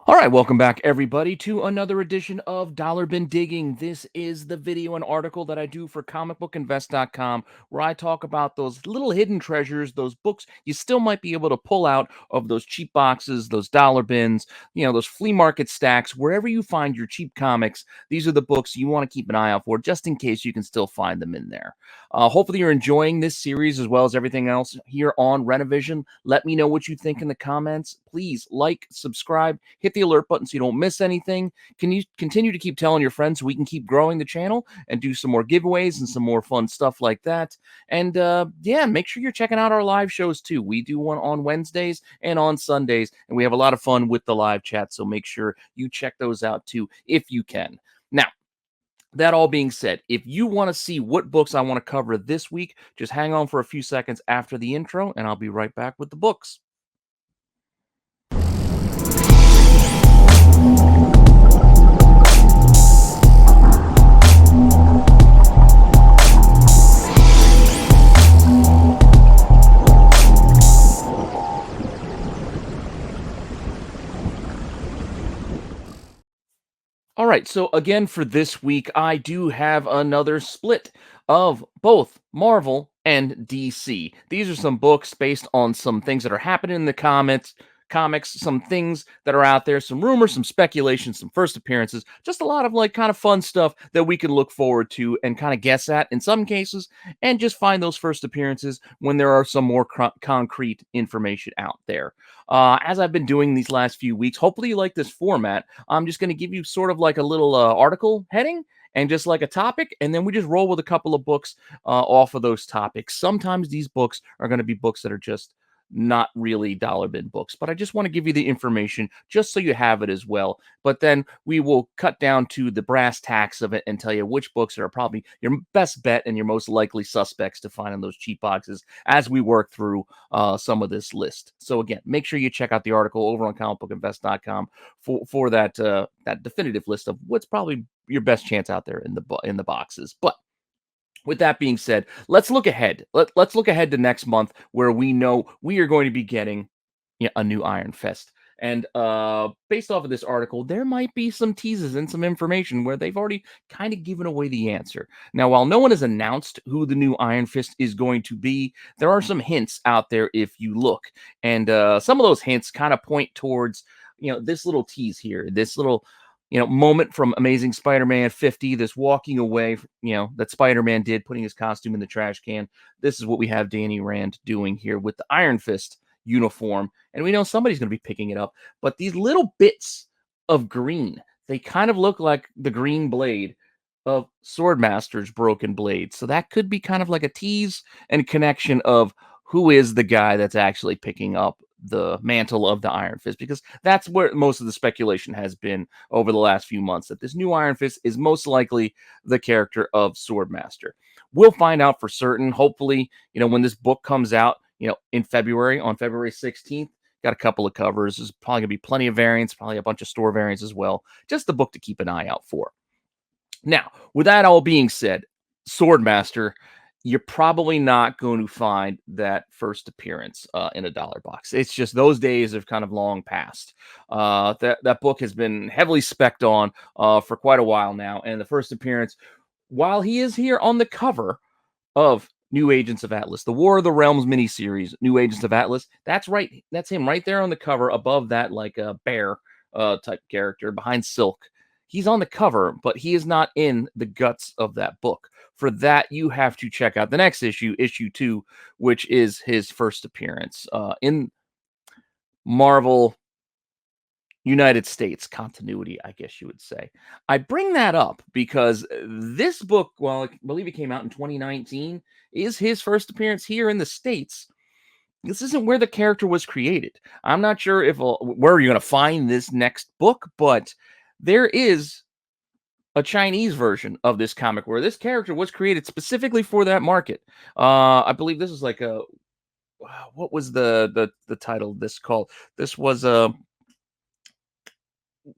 All right, welcome back, everybody, to another edition of Dollar Bin Digging. This is the video and article that I do for comicbookinvest.com, where I talk about those little hidden treasures, those books you still might be able to pull out of those cheap boxes, those dollar bins, those flea market stacks, wherever you find your cheap comics. These are the books you want to keep an eye out for, just in case you can still find them in there. Hopefully, you're enjoying this series as well as everything else here on Rennavision. Let me know what you think in the comments. Please like, subscribe, hit the alert button so you don't miss anything. Can you continue to keep telling your friends so we can keep growing the channel and do some more giveaways and some more fun stuff like that? And yeah, make sure you're checking out our live shows too. We do one on Wednesdays and on Sundays, and we have a lot of fun with the live chat. So make sure you check those out too if you can. Now, that all being said, if you want to see what books I want to cover this week, just hang on for a few seconds after the intro, and I'll be right back with the books. All right, so again for this week, I do have another split of both Marvel and DC. These are some books based on some things that are happening in the comics, some things that are out there, some rumors, some speculation, some first appearances, just a lot of like kind of fun stuff that we can look forward to and kind of guess at in some cases, and just find those first appearances when there are some more concrete information out there. As I've been doing these last few weeks, hopefully you like this format. I'm just going to give you sort of like a little article heading and just like a topic, and then we just roll with a couple of books off of those topics. Sometimes these books are going to be books that are just not really dollar bin books, but I just want to give you the information just so you have it as well. But then we will cut down to the brass tacks of it and tell you which books are probably your best bet and your most likely suspects to find in those cheap boxes as we work through some of this list. So again, make sure you check out the article over on comicbookinvest.com for that that definitive list of what's probably your best chance out there in the boxes. But with that being said, let's look ahead. Let's look ahead to next month where we know we are going to be getting a new Iron Fist. And based off of this article, there might be some teases and some information where they've already kind of given away the answer. Now, while no one has announced who the new Iron Fist is going to be, there are some hints out there if you look. And some of those hints kind of point towards, this little tease here, this little moment from Amazing Spider-Man 50, this walking away, that Spider-Man did, putting his costume in the trash can. This is what we have Danny Rand doing here with the Iron Fist uniform. And we know somebody's going to be picking it up. But these little bits of green, they kind of look like the green blade of Swordmaster's broken blade. So that could be kind of like a tease and connection of who is the guy that's actually picking up the mantle of the Iron Fist, because that's where most of the speculation has been over the last few months, that this new Iron Fist is most likely the character of Swordmaster. We'll find out for certain, hopefully, when this book comes out, in February, on February 16th. Got a couple of covers. There's probably going to be plenty of variants, probably a bunch of store variants as well. Just the book to keep an eye out for. Now, with that all being said, Swordmaster, you're probably not going to find that first appearance in a dollar box. It's just those days have kind of long passed. That book has been heavily specced on for quite a while now, and the first appearance, while he is here on the cover of New Agents of Atlas, the War of the Realms miniseries, New Agents of Atlas, that's right. That's him right there on the cover above that, like a bear type character behind Silk. He's on the cover, but he is not in the guts of that book. For that, you have to check out the next issue, issue 2, which is his first appearance in Marvel United States continuity, I guess you would say. I bring that up because this book, well, I believe it came out in 2019, is his first appearance here in the States. This isn't where the character was created. I'm not sure if where you're going to find this next book, but there is a Chinese version of this comic where this character was created specifically for that market. I believe this is like a what was the title of this called? This was a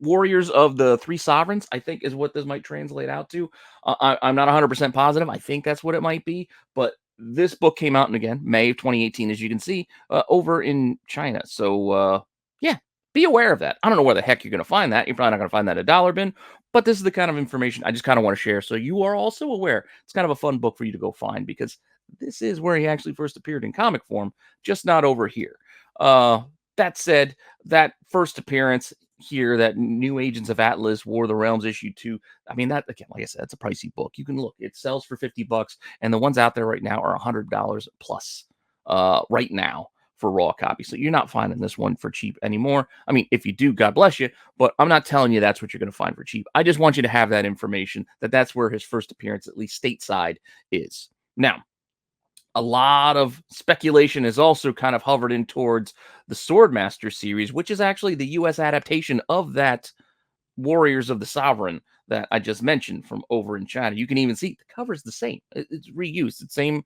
Warriors of the Three Sovereigns, I think is what this might translate out to. I'm not 100% positive. I think that's what it might be, but this book came out in, again, May of 2018, as you can see, over in China. So yeah, be aware of that. I don't know where the heck you're going to find that. You're probably not going to find that at a dollar bin, but this is the kind of information I just kind of want to share. So you are also aware. It's kind of a fun book for you to go find because this is where he actually first appeared in comic form, just not over here. That said, that first appearance here, that New Agents of Atlas, War of the Realms issue 2, I mean, that again, like I said, it's a pricey book. You can look, it sells for $50, and the ones out there right now are $100 plus right now for raw copy. So you're not finding this one for cheap anymore. I mean, if you do, God bless you, but I'm not telling you that's what you're going to find for cheap. I just want you to have that information that that's where his first appearance, at least stateside, is. Now, a lot of speculation has also kind of hovered in towards the Swordmaster series, which is actually the U.S. adaptation of that Warriors of the Sovereign that I just mentioned from over in China. You can even see the cover's the same. It's reused. It's same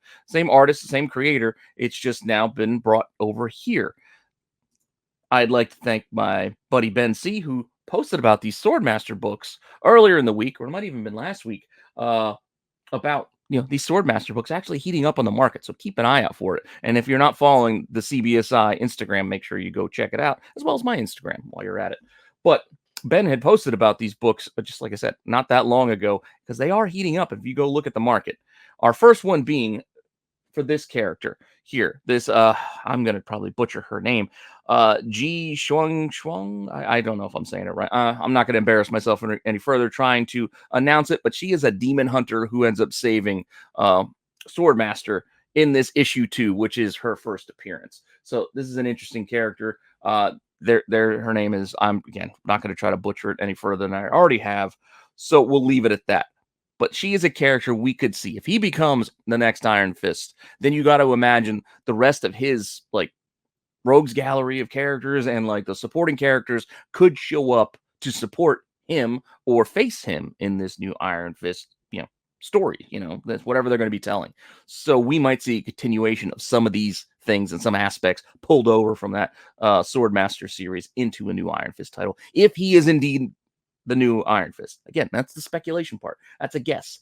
artist, the same creator. It's just now been brought over here. I'd like to thank my buddy Ben C, who posted about these Swordmaster books earlier in the week, or it might even been last week, about these Swordmaster books actually heating up on the market. So keep an eye out for it. And if you're not following the cbsi Instagram, make sure you go check it out, as well as my Instagram while you're at it. But Ben had posted about these books, just like I said, not that long ago, because they are heating up if you go look at the market. Our first one being for this character here, this I'm gonna probably butcher her name, Ji Shuang. I don't know if I'm saying it right. I'm not gonna embarrass myself any further trying to announce it, but she is a demon hunter who ends up saving Swordmaster in this issue 2, which is her first appearance. So this is an interesting character. Her name is, I'm again not going to try to butcher it any further than I already have, so we'll leave it at that. But she is a character we could see if he becomes the next Iron Fist. Then you got to imagine the rest of his like rogues gallery of characters and like the supporting characters could show up to support him or face him in this new Iron Fist, story. That's whatever they're going to be telling. So we might see a continuation of some of these things and some aspects pulled over from that Swordmaster series into a new Iron Fist title, if he is indeed the new Iron Fist. Again, that's the speculation part. That's a guess.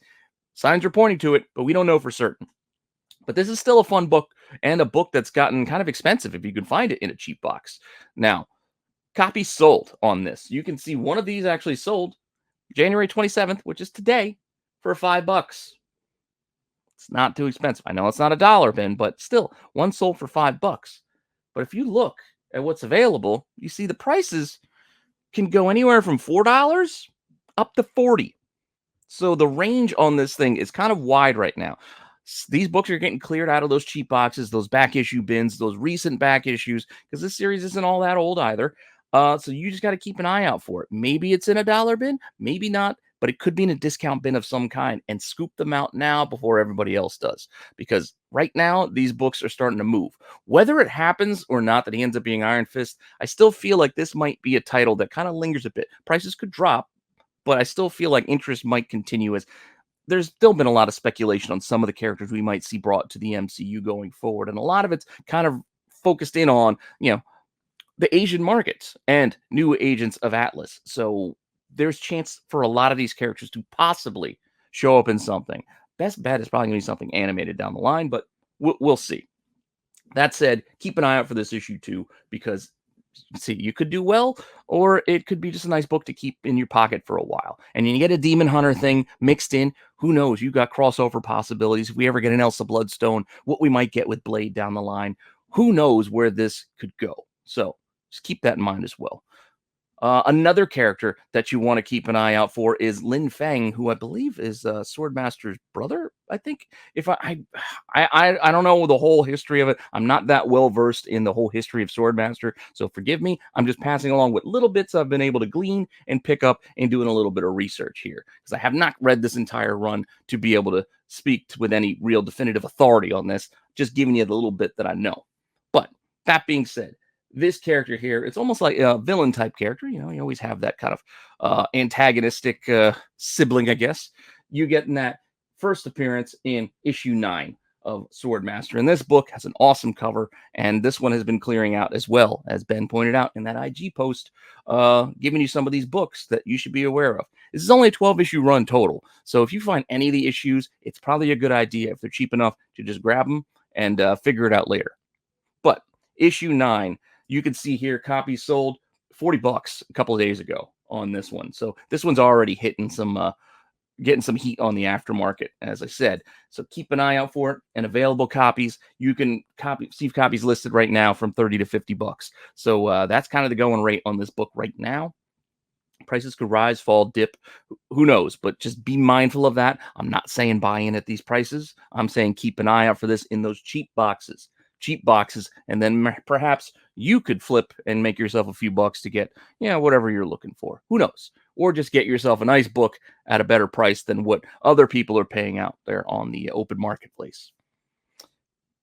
Signs are pointing to it, but we don't know for certain. But this is still a fun book, and a book that's gotten kind of expensive if you can find it in a cheap box. Now, copies sold on this. You can see one of these actually sold January 27th, which is today, for $5. It's not too expensive. I know it's not a dollar bin, but still, one sold for $5. But if you look at what's available, you see the prices can go anywhere from $4 up to $40. So the range on this thing is kind of wide right now. These books are getting cleared out of those cheap boxes, those back issue bins, those recent back issues, because this series isn't all that old either. So you just got to keep an eye out for it. Maybe it's in a dollar bin, maybe not, but it could be in a discount bin of some kind, and scoop them out now before everybody else does. Because right now, these books are starting to move. Whether it happens or not that he ends up being Iron Fist, I still feel like this might be a title that kind of lingers a bit. Prices could drop, but I still feel like interest might continue, as there's still been a lot of speculation on some of the characters we might see brought to the MCU going forward. And a lot of it's kind of focused in on, the Asian markets and new Agents of Atlas. So there's chance for a lot of these characters to possibly show up in something. Best bet is probably going to be something animated down the line, but we'll see. That said, keep an eye out for this issue 2, because you could do well, or it could be just a nice book to keep in your pocket for a while. And you get a Demon Hunter thing mixed in. Who knows? You got crossover possibilities. If we ever get an Elsa Bloodstone, what we might get with Blade down the line, who knows where this could go. So just keep that in mind as well. Another character that you want to keep an eye out for is Lin Fang, who I believe is Swordmaster's brother. I think, if I don't know the whole history of it. I'm not that well versed in the whole history of Swordmaster, so forgive me. I'm just passing along what little bits I've been able to glean and pick up and doing a little bit of research here, because I have not read this entire run to be able to speak with any real definitive authority on this. Just giving you the little bit that I know. But that being said, this character here, it's almost like a villain type character. You always have that kind of antagonistic sibling, I guess. You get in that first appearance in issue 9 of Swordmaster. And this book has an awesome cover, and this one has been clearing out as well, as Ben pointed out in that IG post, giving you some of these books that you should be aware of. This is only a 12-issue run total. So if you find any of the issues, it's probably a good idea, if they're cheap enough, to just grab them and figure it out later. But issue 9, you can see here, copies sold 40 bucks a couple of days ago on this one. So this one's already hitting some getting some heat on the aftermarket, as I said. So keep an eye out for it. And available copies, you can see copies listed right now from 30 to 50 bucks. So that's kind of the going rate on this book right now. Prices could rise, fall, dip. Who knows? But just be mindful of that. I'm not saying buy in at these prices. I'm saying keep an eye out for this in those cheap boxes. Cheap boxes, and then perhaps you could flip and make yourself a few bucks to get, whatever you're looking for. Who knows? Or just get yourself a nice book at a better price than what other people are paying out there on the open marketplace.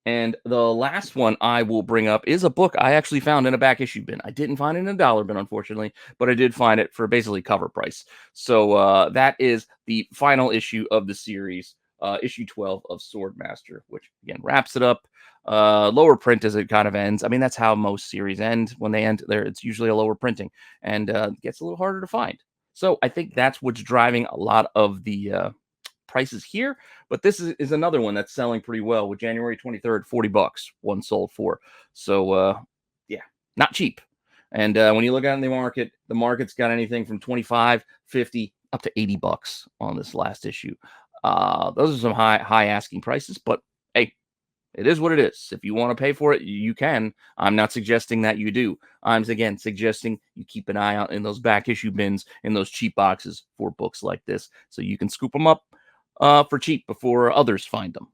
And the last one I will bring up is a book I actually found in a back issue bin. I didn't find it in a dollar bin, unfortunately, but I did find it for basically cover price. So that is the final issue of the series, issue 12 of Swordmaster, which again wraps it up. Lower print as it kind of ends. I mean, that's how most series end. When they end there, it's usually a lower printing and gets a little harder to find. So I think that's what's driving a lot of the prices here. But this is another one that's selling pretty well with January 23rd, 40 bucks, one sold for. So yeah, not cheap. And when you look out in the market's got anything from 25, 50 up to 80 bucks on this last issue. Those are some high asking prices, but hey, it is what it is. If you want to pay for it, you can. I'm not suggesting that you do. I'm, again, suggesting you keep an eye out in those back issue bins, in those cheap boxes for books like this, so you can scoop them up for cheap before others find them.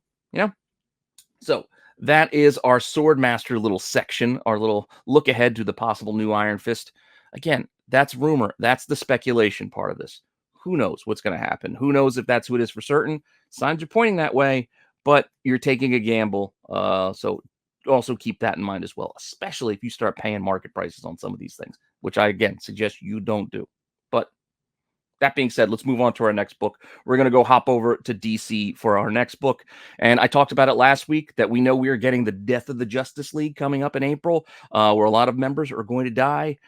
So that is our Swordmaster little section, our little look ahead to the possible new Iron Fist. Again, that's rumor. That's the speculation part of this. Who knows what's going to happen? Who knows if that's who it is for certain? Signs are pointing that way, but you're taking a gamble. So also keep that in mind as well, especially if you start paying market prices on some of these things, which I, again, suggest you don't do. But that being said, let's move on to our next book. We're going to go hop over to DC for our next book. And I talked about it last week that we know we are getting the Death of the Justice League coming up in April, where a lot of members are going to die.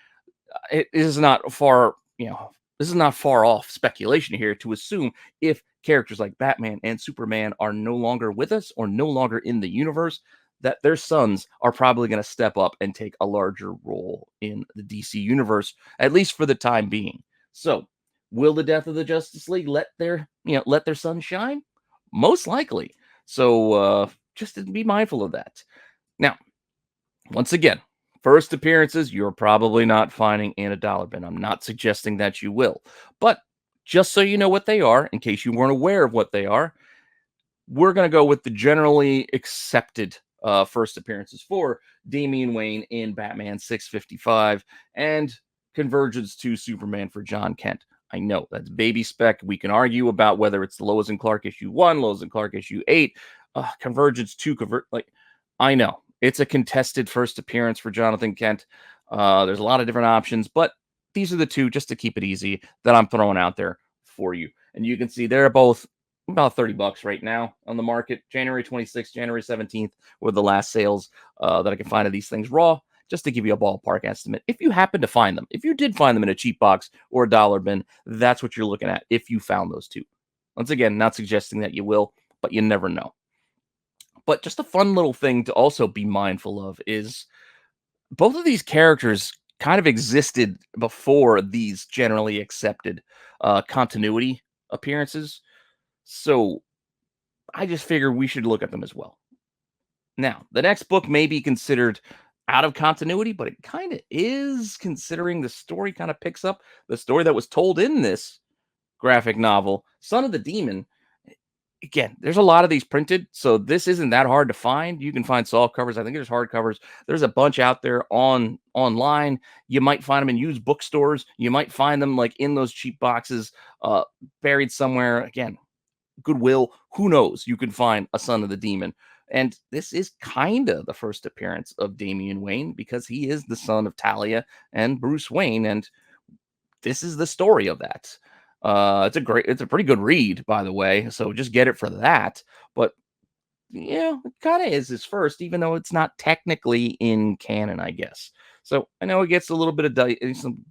It is not far, this is not far off speculation here to assume if characters like Batman and Superman are no longer with us or no longer in the universe, that their sons are probably going to step up and take a larger role in the DC universe, at least for the time being. So, will the Death of the Justice League let their sun shine? Most likely. So just be mindful of that. Now, once again, first appearances, you're probably not finding in a dollar bin. I'm not suggesting that you will. But just so you know what they are, in case you weren't aware of what they are, we're going to go with the generally accepted first appearances for Damian Wayne in Batman 655 and Convergence to Superman for John Kent. I know that's baby Spec. We can argue about whether it's the Lois and Clark issue 1, Lois and Clark issue 8, Convergence 2, I know it's a contested first appearance for Jonathan Kent. There's a lot of different options, but these are the two, just to keep it easy, that I'm throwing out there for you. And you can see they're both about 30 bucks right now on the market. January 26th, January 17th were the last sales that I can find of these things raw. Just to give you a ballpark estimate, if you happen to find them, if you did find them in a cheap box or a dollar bin, that's what you're looking at if you found those two. Once again, not suggesting that you will, but you never know. But just a fun little thing to also be mindful of is both of these characters kind of existed before these generally accepted continuity appearances. So I just figure we should look at them as well. Now, the next book may be considered out of continuity, but it kind of is, considering the story kind of picks up the story that was told in this graphic novel, Son of the Demon. Again, there's a lot of these printed, so this isn't that hard to find. You can find soft covers. I think there's hardcovers. There's a bunch out there online. You might find them in used bookstores. You might find them like in those cheap boxes, buried somewhere. Again, Goodwill. Who knows? You can find a Son of the Demon. And this is kind of the first appearance of Damian Wayne because he is the son of Talia and Bruce Wayne. And this is the story of that. It's a pretty good read, by the way. So just get it for that. But yeah, it kind of is his first, even though it's not technically in canon, I guess. So I know it gets a little bit of some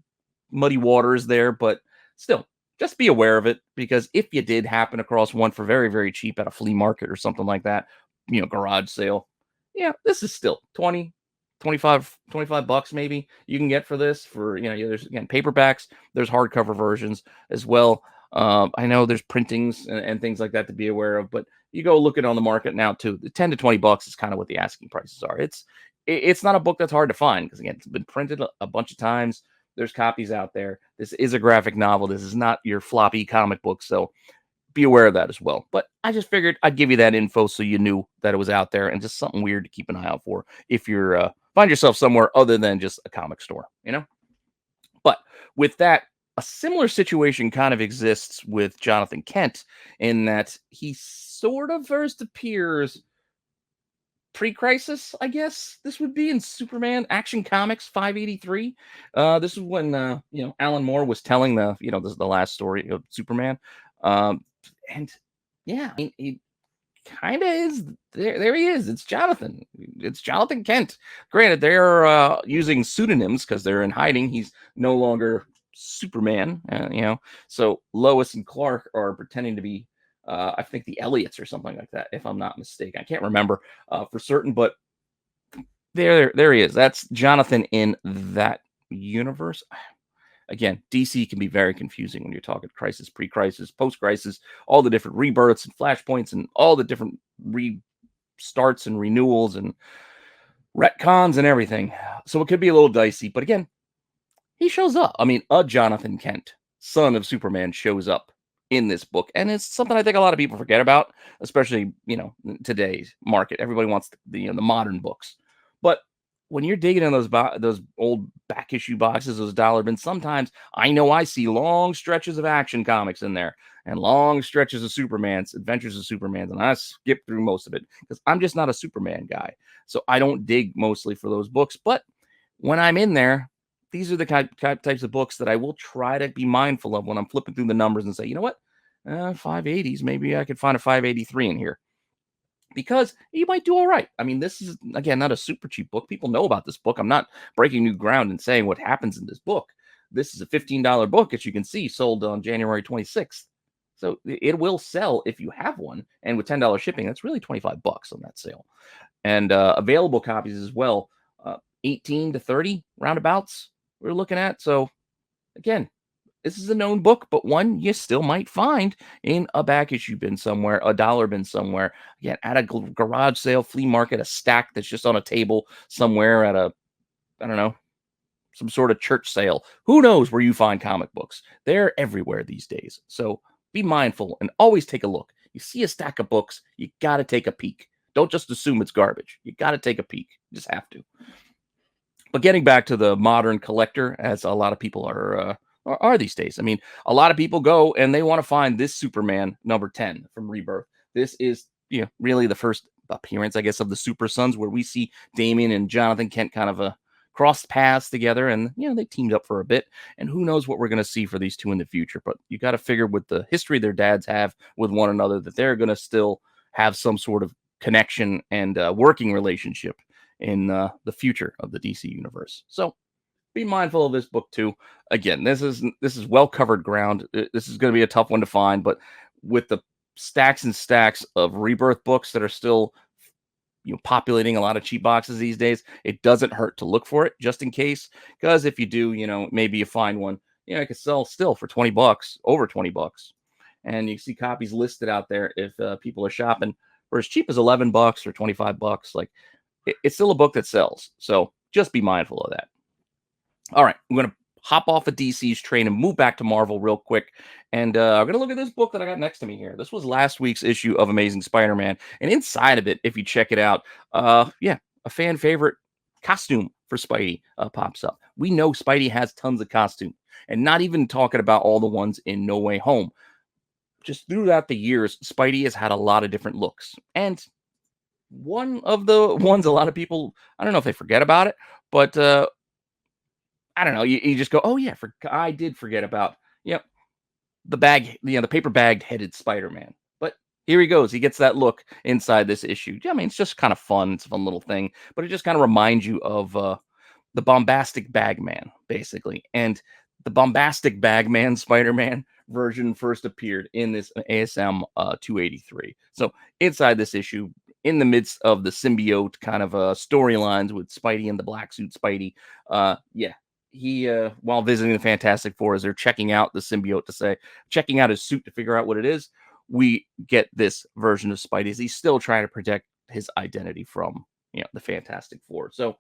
muddy waters there, but still, just be aware of it, because if you did happen across one for very, very cheap at a flea market or something like that, garage sale, yeah, this is still 20, 25 bucks maybe you can get for this. For, there's, again, paperbacks, there's hardcover versions as well. I know there's printings and things like that to be aware of, but you go look it on the market now too. The 10 to 20 bucks is kind of what the asking prices are. It's not a book that's hard to find because, again, it's been printed a bunch of times. There's copies out there. This is a graphic novel. This is not your floppy comic book, so be aware of that as well. But I just figured I'd give you that info so you knew that it was out there, and just something weird to keep an eye out for if you're find yourself somewhere other than just a comic store, But with that, a similar situation kind of exists with Jonathan Kent in that he sort of first appears pre-crisis, I guess this would be, in Superman Action Comics 583. This is when Alan Moore was telling this is the last story of Superman. And yeah, he kind of is there he is. It's Jonathan Kent. Granted, they're using pseudonyms because they're in hiding. He's no longer Superman, so Lois and Clark are pretending to be I think the Elliots or something like that, if I'm not mistaken. I can't remember for certain, but there he is. That's Jonathan in that universe. Again, DC can be very confusing when you're talking crisis, pre-crisis, post-crisis, all the different rebirths and flashpoints and all the different restarts and renewals and retcons and everything. So it could be a little dicey, but again, he shows up. I mean, a Jonathan Kent, son of Superman, shows up in this book, and it's something I think a lot of people forget about, especially today's market. Everybody wants the modern books, but when you're digging in those old back issue boxes, those dollar bins, sometimes I know I see long stretches of Action Comics in there and long stretches of Superman's Adventures of Superman, and I skip through most of it because I'm just not a Superman guy, so I don't dig mostly for those books. But when I'm in there, these are the types of books that I will try to be mindful of when I'm flipping through the numbers and say, you know what, 580s, maybe I could find a 583 in here, because you might do all right. I mean, this is, again, not a super cheap book. People know about this book. I'm not breaking new ground and saying what happens in this book. This is a $15 book, as you can see, sold on January 26th. So it will sell if you have one. And with $10 shipping, that's really 25 bucks on that sale. And available copies as well, 18 to 30 roundabouts we're looking at. So again, this is a known book, but one you still might find in a back issue bin somewhere, a dollar bin somewhere. Again, at a garage sale, flea market, a stack that's just on a table somewhere at I don't know, some sort of church sale. Who knows where you find comic books? They're everywhere these days. So be mindful and always take a look. You see a stack of books, you got to take a peek. Don't just assume it's garbage. You got to take a peek. You just have to. But getting back to the modern collector, as a lot of people are these days. I mean, a lot of people go and they want to find this Superman number 10 from Rebirth. This is, really the first appearance, I guess, of the Super Sons, where we see Damian and Jonathan Kent kind of crossed paths together, and they teamed up for a bit. And who knows what we're going to see for these two in the future? But you got to figure, with the history their dads have with one another, that they're going to still have some sort of connection and working relationship in the future of the DC universe. So be mindful of this book too. Again, this is well covered ground. This is going to be a tough one to find, but with the stacks and stacks of Rebirth books that are still populating a lot of cheap boxes these days, it doesn't hurt to look for it just in case, because if you do, maybe you find one, it could sell still for 20 bucks, over 20 bucks. And you see copies listed out there if people are shopping for as cheap as 11 bucks or 25 bucks. Like, it's still a book that sells. So just be mindful of that. All right, I'm going to hop off of DC's train and move back to Marvel real quick. And I'm going to look at this book that I got next to me here. This was last week's issue of Amazing Spider-Man. And inside of it, if you check it out, a fan favorite costume for Spidey pops up. We know Spidey has tons of costumes. And not even talking about all the ones in No Way Home. Just throughout the years, Spidey has had a lot of different looks. And one of the ones a lot of people, I don't know if they forget about it, but I don't know. You just go, oh yeah, I did forget about the bag, the paper bagged headed Spider-Man. But here he goes. He gets that look inside this issue. I mean, it's just kind of fun. It's a fun little thing, but it just kind of reminds you of the bombastic Bagman, basically. And the bombastic Bagman Spider-Man version first appeared in this ASM 283. So inside this issue, in the midst of the symbiote kind of storylines with Spidey and the black suit Spidey. Yeah, he while visiting the Fantastic Four, as they're checking out the symbiote to say, checking out his suit to figure out what it is, we get this version of Spidey as he's still trying to protect his identity from the Fantastic Four. So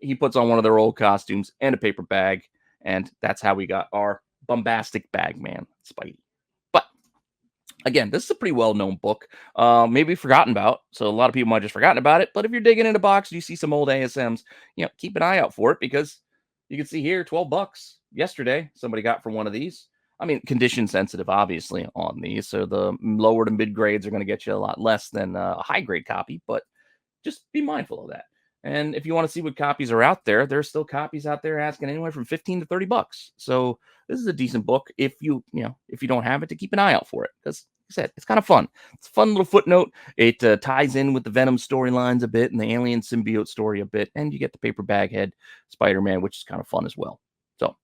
he puts on one of their old costumes and a paper bag, and that's how we got our bombastic Bagman Spidey. But again, this is a pretty well-known book, maybe forgotten about. So a lot of people might have just forgotten about it. But if you're digging in a box and you see some old ASMs, keep an eye out for it, because you can see here $12 yesterday somebody got for one of these. I mean, condition sensitive, obviously, on these. So the lower to mid grades are going to get you a lot less than a high grade copy, but just be mindful of that. And if you want to see what copies are out there, there's still copies out there asking anywhere from 15 to $30. So this is a decent book if you don't have it, to keep an eye out for it, because like I said, it's kind of fun. It's a fun little footnote. It ties in with the Venom storylines a bit and the alien symbiote story a bit, and you get the paper bag head Spider-Man, which is kind of fun as well. So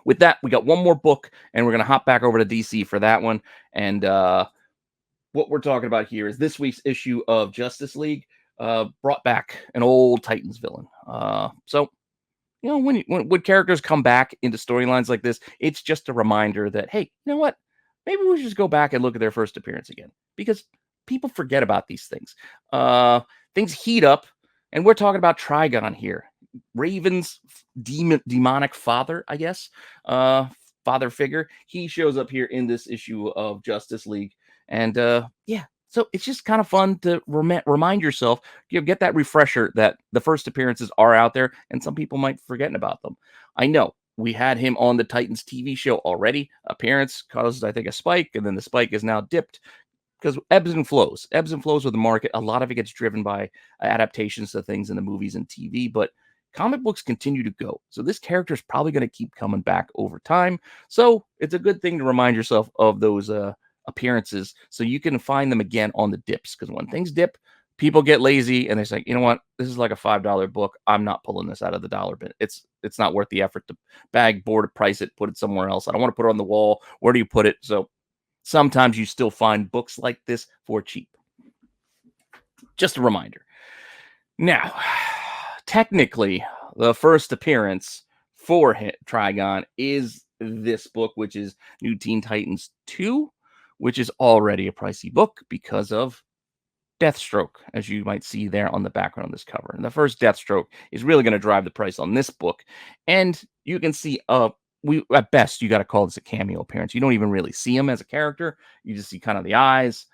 with that, we got one more book, and we're going to hop back over to DC for that one. And what we're talking about here is this week's issue of Justice League. Brought back an old Titans villain. So when characters come back into storylines like this, it's just a reminder that, hey, you know what? Maybe we should just go back and look at their first appearance again, because people forget about these things. Things heat up, and we're talking about Trigon here, Raven's demonic father, I guess, father figure. He shows up here in this issue of Justice League, and so it's just kind of fun to remind yourself, get that refresher that the first appearances are out there, and some people might forget about them. I know we had him on the Titans TV show already. Appearance caused, I think, a spike, and then the spike is now dipped because ebbs and flows with the market. A lot of it gets driven by adaptations to things in the movies and TV, but comic books continue to go. So this character is probably going to keep coming back over time. So it's a good thing to remind yourself of those appearances, so you can find them again on the dips, because when things dip, people get lazy and they say, you know what, this is like a $5 book, I'm not pulling this out of the dollar bin. It's not worth the effort to board price it, put it somewhere else. I don't want to put it on the wall. Where do you put it? So sometimes you still find books like this for cheap. Just a reminder. Now, technically, the first appearance for Trigon is this book, which is New Teen Titans 2, which is already a pricey book because of Deathstroke, as you might see there on the background of this cover. And the first Deathstroke is really going to drive the price on this book. And you can see, at best, you got to call this a cameo appearance. You don't even really see him as a character. You just see kind of the eyes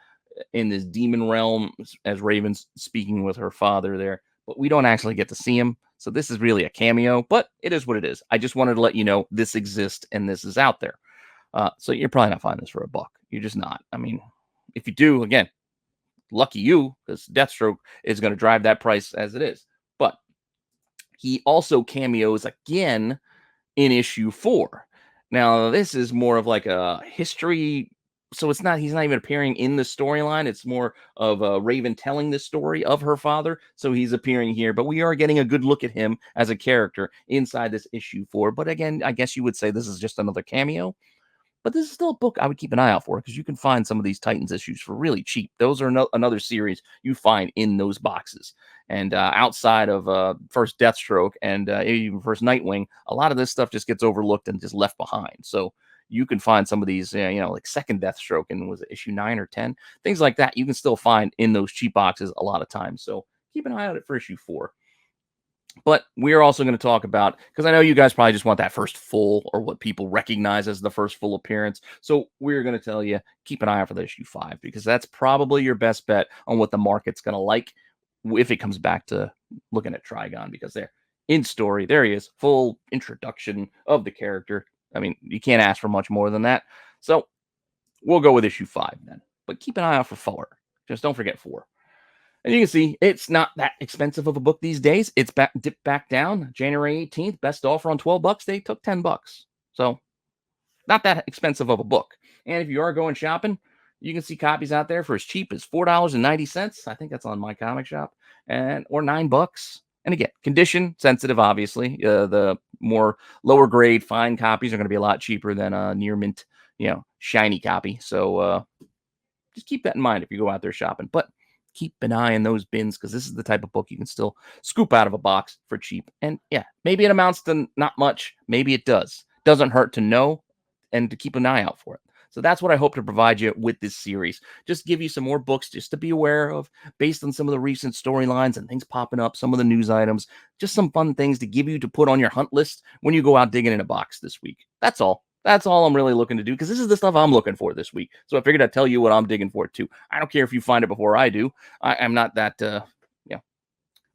in this demon realm as Raven's speaking with her father there. But we don't actually get to see him. So this is really a cameo, but it is what it is. I just wanted to let you know this exists and this is out there. So you're probably not finding this for $1. You're just not. I mean, if you do, again, lucky you, because Deathstroke is going to drive that price as it is. But he also cameos again in issue 4. Now, this is more of like a history. So he's not even appearing in the storyline. It's more of Raven telling the story of her father. So he's appearing here, but we are getting a good look at him as a character inside this issue 4. But again, I guess you would say this is just another cameo. But this is still a book I would keep an eye out for, because you can find some of these Titans issues for really cheap. Those are another series you find in those boxes. And outside of first Deathstroke and even first Nightwing, a lot of this stuff just gets overlooked and just left behind. So you can find some of these, like second Deathstroke, and was it issue 9 or 10? Things like that you can still find in those cheap boxes a lot of times. So keep an eye out for issue 4. But we're also going to talk about, because I know you guys probably just want that first full, or what people recognize as the first full appearance. So we're going to tell you, keep an eye out for the issue 5, because that's probably your best bet on what the market's going to like if it comes back to looking at Trigon, because they're in story. There he is, full introduction of the character. I mean, you can't ask for much more than that. So we'll go with issue 5 then. But keep an eye out for 4. Just don't forget 4. And you can see it's not that expensive of a book these days. It's dipped back down. January 18th, best offer on $12. They took $10. So not that expensive of a book. And if you are going shopping, you can see copies out there for as cheap as $4.90. I think that's on My Comic Shop, or $9. And again, condition sensitive, obviously. The more lower grade fine copies are going to be a lot cheaper than a near mint, shiny copy. So just keep that in mind if you go out there shopping. But keep an eye on those bins because this is the type of book you can still scoop out of a box for cheap. And yeah, maybe it amounts to not much. Maybe it does. Doesn't hurt to know and to keep an eye out for it. So that's what I hope to provide you with this series. Just give you some more books just to be aware of based on some of the recent storylines and things popping up, some of the news items, just some fun things to give you to put on your hunt list when you go out digging in a box this week. That's all. That's all I'm really looking to do because this is the stuff I'm looking for this week. So I figured I'd tell you what I'm digging for too. I don't care if you find it before I do. I'm not that,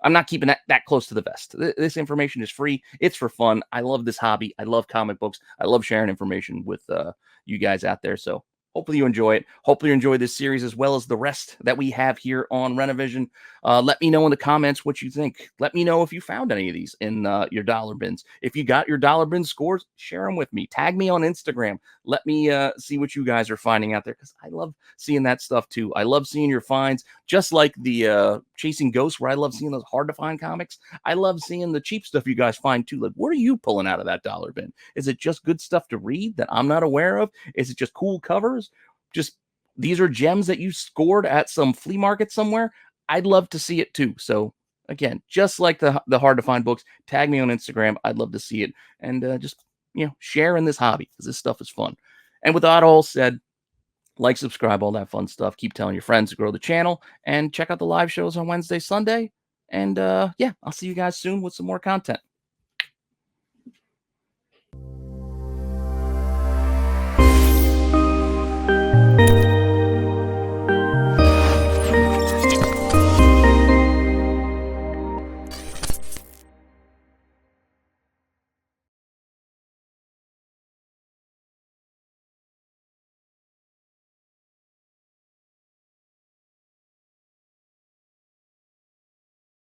I'm not keeping that close to the vest. This information is free. It's for fun. I love this hobby. I love comic books. I love sharing information with you guys out there. So hopefully you enjoy it. Hopefully you enjoy this series as well as the rest that we have here on Rennavision. Let me know in the comments what you think. Let me know if you found any of these in your dollar bins. If you got your dollar bin scores, share them with me. Tag me on Instagram. Let me see what you guys are finding out there because I love seeing that stuff too. I love seeing your finds, just like the Chasing Ghosts, where I love seeing those hard to find comics. I love seeing the cheap stuff you guys find too. Like, what are you pulling out of that dollar bin? Is it just good stuff to read that I'm not aware of? Is it just cool covers? Just these are gems that you scored at some flea market somewhere. I'd love to see it too. So again, just like the hard to find books, tag me on Instagram. I'd love to see it and just share in this hobby because this stuff is fun. And with that all said, like, subscribe, all that fun stuff. Keep telling your friends to grow the channel and check out the live shows on Wednesday, Sunday. And yeah, I'll see you guys soon with some more content.